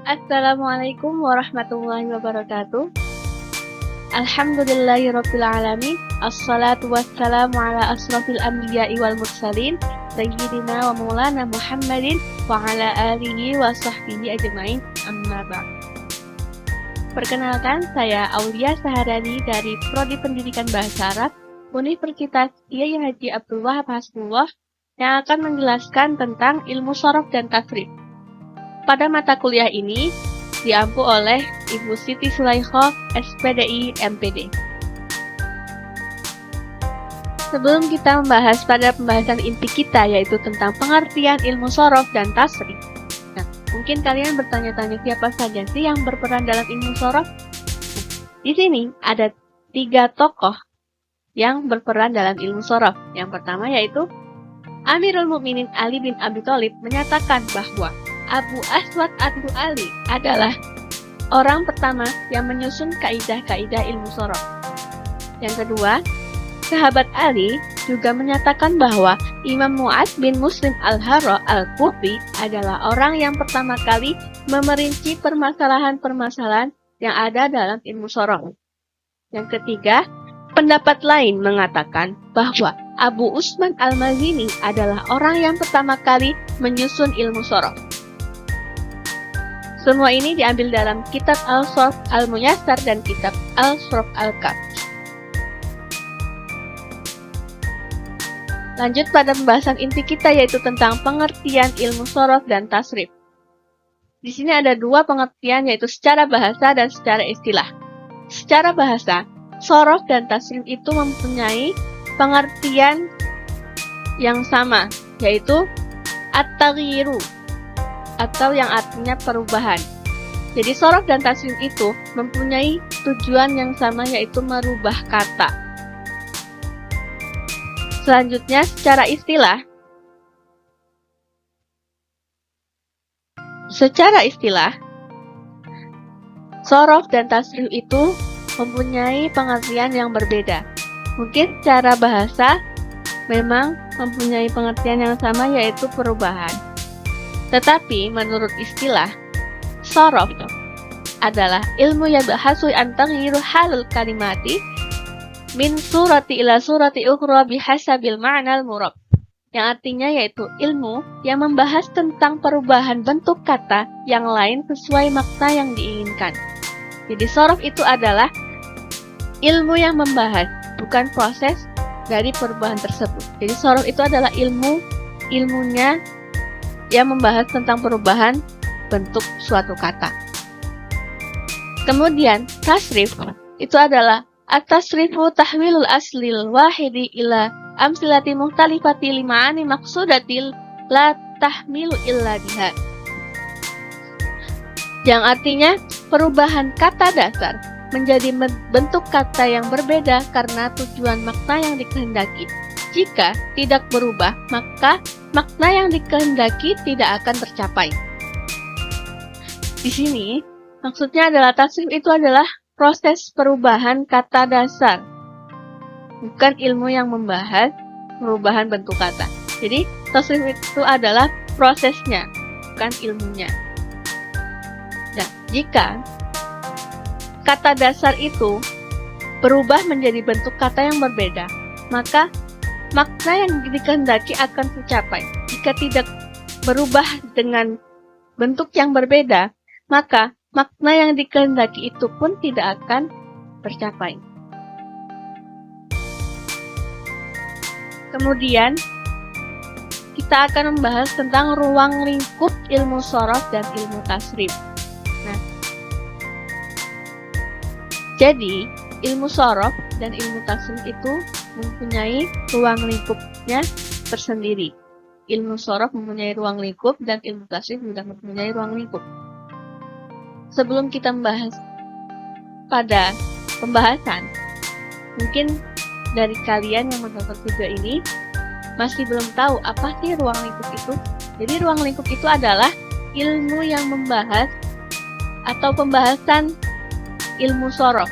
Assalamualaikum warahmatullahi wabarakatuh. Alhamdulillahirabbil alamin. Assalatu wassalamu ala asrofil anbiya'i wal mursalin sayyidina wa maulana Muhammadin wa ala alihi wa sahbihi ajma'in. Amma ba'd. Perkenalkan, saya Aulia Saharani dari Prodi Pendidikan Bahasa Arab Universitas Kiai Haji Abdul Wahab Hasbullah yang akan menjelaskan tentang ilmu shorof dan tasrif. Pada mata kuliah ini diampu oleh Ibu Siti Sulaikha, SPDI MPD. Sebelum kita membahas pada pembahasan inti kita, yaitu tentang pengertian ilmu shorof dan tasrif. Nah, mungkin kalian bertanya-tanya siapa saja sih yang berperan dalam ilmu shorof? Di sini ada 3 tokoh yang berperan dalam ilmu shorof. Yang pertama yaitu Amirul Mukminin Ali bin Abi Thalib menyatakan bahwa Abu Aswad ad-Du'ali adalah orang pertama yang menyusun kaidah-kaidah ilmu shorof. Yang kedua, sahabat Ali juga menyatakan bahwa Imam Mu'ad bin Muslim al-Harra al-Kufi adalah orang yang pertama kali memerinci permasalahan-permasalahan yang ada dalam ilmu shorof. Yang ketiga, pendapat lain mengatakan bahwa Abu Usman al-Mazini adalah orang yang pertama kali menyusun ilmu shorof. Semua ini diambil dalam kitab Al-Shorf Al-Muyassar dan kitab Al-Shorf Al-Kafi. Lanjut pada pembahasan inti kita, yaitu tentang pengertian ilmu shorof dan tasrif. Di sini ada 2 pengertian, yaitu secara bahasa dan secara istilah. Secara bahasa, shorof dan tasrif itu mempunyai pengertian yang sama, yaitu at-taghyiru, atau yang artinya perubahan. Jadi shorof dan tasrif itu mempunyai tujuan yang sama, yaitu merubah kata. Selanjutnya secara istilah. Secara istilah, shorof dan tasrif itu mempunyai pengertian yang berbeda. Mungkin secara bahasa memang mempunyai pengertian yang sama, yaitu perubahan. Tetapi menurut istilah, shorof adalah ilmu yang bahasu an taghyiru halul kalimati min surati ila surati ukhra bihasabil ma'nal murab. Yang artinya yaitu ilmu yang membahas tentang perubahan bentuk kata yang lain sesuai makna yang diinginkan. Jadi shorof itu adalah ilmu yang membahas, bukan proses dari perubahan tersebut. Jadi shorof itu adalah ilmunya yang membahas tentang perubahan bentuk suatu kata. Kemudian, tasrif itu adalah at-tasrifu tahwilul aslil wahidi ila amsilati mukhtalifati lima'ani maksudatil la tahmilu illa biha. Yang artinya, perubahan kata dasar menjadi bentuk kata yang berbeda karena tujuan makna yang dikehendaki. Jika tidak berubah, maka makna yang dikehendaki tidak akan tercapai. Di sini, maksudnya adalah tasrif itu adalah proses perubahan kata dasar, bukan ilmu yang membahas perubahan bentuk kata. Jadi, tasrif itu adalah prosesnya, bukan ilmunya. Nah, jika kata dasar itu berubah menjadi bentuk kata yang berbeda, maka makna yang dikehendaki akan tercapai. Jika tidak berubah dengan bentuk yang berbeda, maka makna yang dikehendaki itu pun tidak akan tercapai. Kemudian, kita akan membahas tentang ruang lingkup ilmu shorof dan ilmu tasrif. Nah, jadi ilmu shorof dan ilmu tasrif itu mempunyai ruang lingkupnya tersendiri. Ilmu shorof mempunyai ruang lingkup dan ilmu tasrif juga mempunyai ruang lingkup. Sebelum kita membahas pada pembahasan, mungkin dari kalian yang menonton video ini masih belum tahu apa sih ruang lingkup itu. Jadi ruang lingkup itu adalah ilmu yang membahas atau pembahasan ilmu shorof.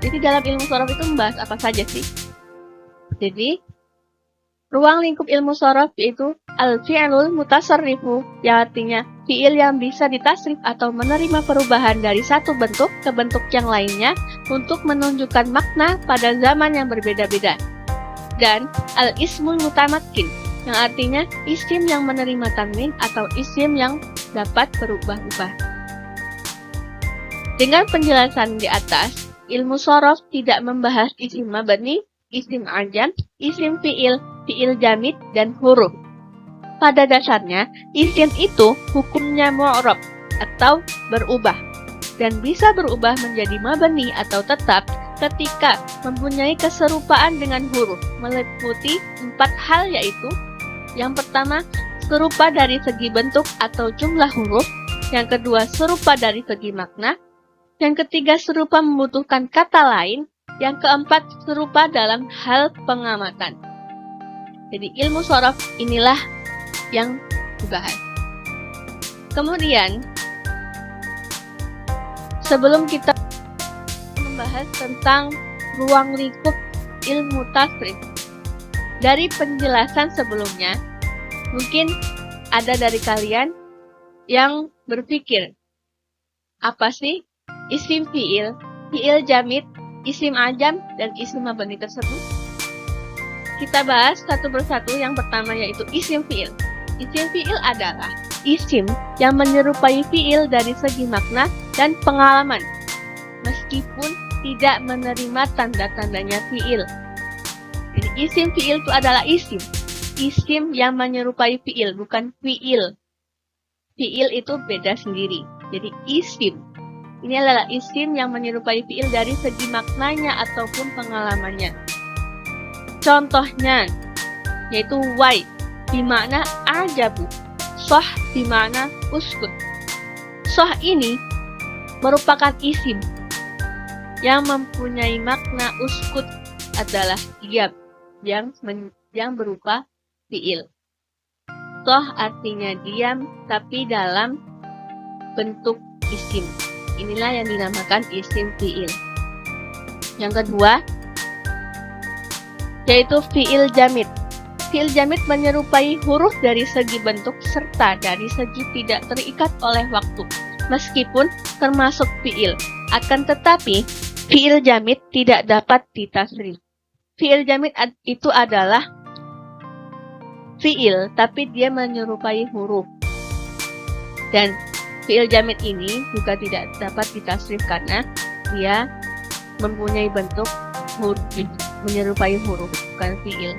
Jadi dalam ilmu shorof itu membahas apa saja sih? Jadi, ruang lingkup ilmu shorof yaitu al-fi'lul mutasarrifu, yang artinya fiil yang bisa ditasrif atau menerima perubahan dari satu bentuk ke bentuk yang lainnya untuk menunjukkan makna pada zaman yang berbeda-beda. Dan al-ismul mutamakkin, yang artinya isim yang menerima tanwin atau isim yang dapat berubah-ubah. Dengan penjelasan di atas, ilmu shorof tidak membahas isim mabni, isim ajam, isim fiil, fiil jamid, dan huruf. Pada dasarnya, isim itu hukumnya mu'rab atau berubah dan bisa berubah menjadi mabni atau tetap ketika mempunyai keserupaan dengan huruf meliputi 4 hal, yaitu yang pertama, serupa dari segi bentuk atau jumlah huruf, yang kedua, serupa dari segi makna, yang ketiga, serupa membutuhkan kata lain, yang keempat, serupa dalam hal pengamatan. Jadi ilmu shorof inilah yang dibahas. Kemudian, sebelum kita membahas tentang ruang lingkup ilmu tasrif, dari penjelasan sebelumnya, mungkin ada dari kalian yang berpikir, apa sih isim fiil, fiil jamid, isim ajam, dan isim mabni tersebut? Kita bahas satu persatu. Yang pertama yaitu isim fiil. Isim fiil adalah isim yang menyerupai fiil dari segi makna dan pengalaman, meskipun tidak menerima tanda-tandanya fiil. Jadi isim fiil itu adalah isim yang menyerupai fiil, bukan fiil. Fiil itu beda sendiri. Jadi isim ini adalah isim yang menyerupai fiil dari segi maknanya ataupun pengalamannya. Contohnya yaitu wai dimana ajabu, soh dimana uskut. Soh ini merupakan isim yang mempunyai makna, uskut adalah diam yang berupa fiil. Soh artinya diam tapi dalam bentuk isim. Inilah yang dinamakan isim fiil. Yang kedua yaitu fiil jamid. Fiil jamid menyerupai huruf dari segi bentuk serta dari segi tidak terikat oleh waktu, meskipun termasuk fiil. Akan tetapi, fiil jamid tidak dapat ditasrif. Fiil jamid itu adalah fiil, tapi dia menyerupai huruf. Dan fiil jamid ini juga tidak dapat ditasrif karena dia mempunyai bentuk huruf, menyerupai huruf, bukan fiil.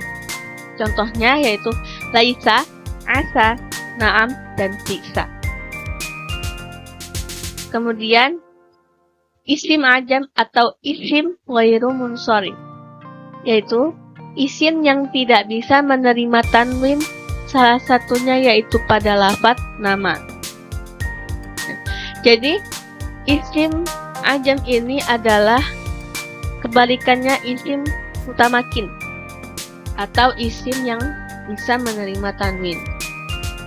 Contohnya yaitu laisa, asa, naam, dan bisa. Kemudian isim ajam atau isim ghairu munsharif, yaitu isim yang tidak bisa menerima tanwin, salah satunya yaitu pada lafadz nama. Jadi isim ajam ini adalah kebalikannya isim mutamakin atau isim yang bisa menerima tanwin.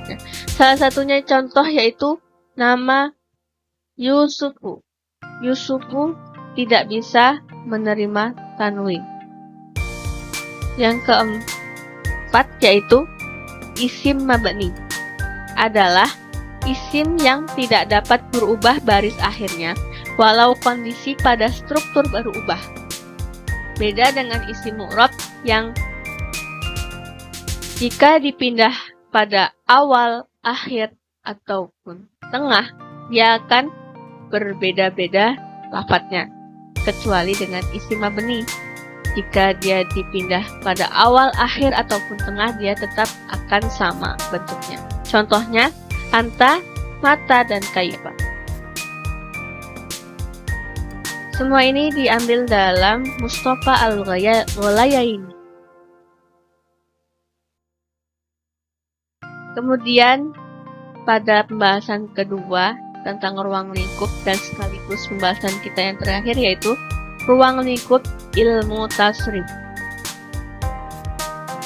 Nah, salah satunya contoh yaitu nama Yusufu. Yusufu tidak bisa menerima tanwin. Yang keempat yaitu isim mabni, adalah isim yang tidak dapat berubah baris akhirnya walau kondisi pada struktur berubah. Beda dengan isim mu'rab yang jika dipindah pada awal, akhir, ataupun tengah, dia akan berbeda-beda lafadznya. Kecuali dengan isim mabni. Jika dia dipindah pada awal, akhir, ataupun tengah, dia tetap akan sama bentuknya. Contohnya, anta, mata, dan kaifa. Semua ini diambil dalam Mustafa Al-Ghalayaini. Kemudian pada pembahasan kedua tentang ruang lingkup dan sekaligus pembahasan kita yang terakhir yaitu ruang lingkup ilmu tasrif.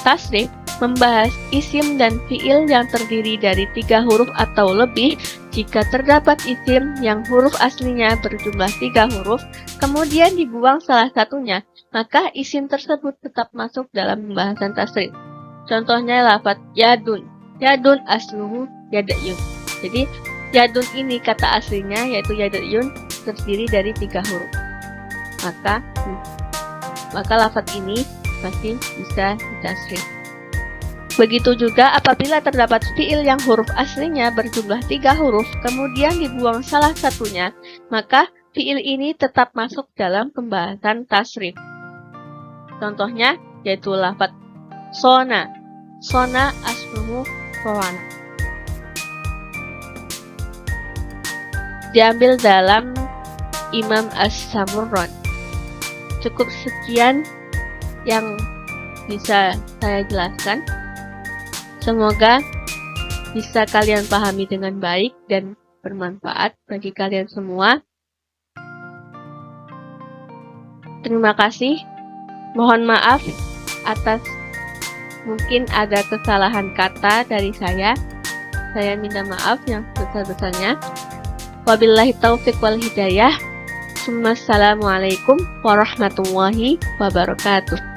Tasrif membahas isim dan fiil yang terdiri dari 3 huruf atau lebih. Jika terdapat isim yang huruf aslinya berjumlah 3 huruf, kemudian dibuang salah satunya, maka isim tersebut tetap masuk dalam pembahasan tasrif. Contohnya lafadz yadun. Yadun asluhu yadayun. Jadi Yadun ini kata aslinya yaitu yadun terdiri dari 3 huruf. Maka lafadz ini pasti bisa ditasrif. Begitu juga apabila terdapat fiil yang huruf aslinya berjumlah 3 huruf, kemudian dibuang salah satunya, maka fiil ini tetap masuk dalam pembahasan tasrif. Contohnya yaitu lafadz sona. Sona asluhu sowana. Diambil dalam Imam As-Samurron. Cukup sekian yang bisa saya jelaskan. Semoga bisa kalian pahami dengan baik dan bermanfaat bagi kalian semua. Terima kasih. Mohon maaf atas mungkin ada kesalahan kata dari saya. Saya minta maaf yang sebesar-besarnya. Wabillahi taufiq wal hidayah. Assalamualaikum warahmatullahi wabarakatuh.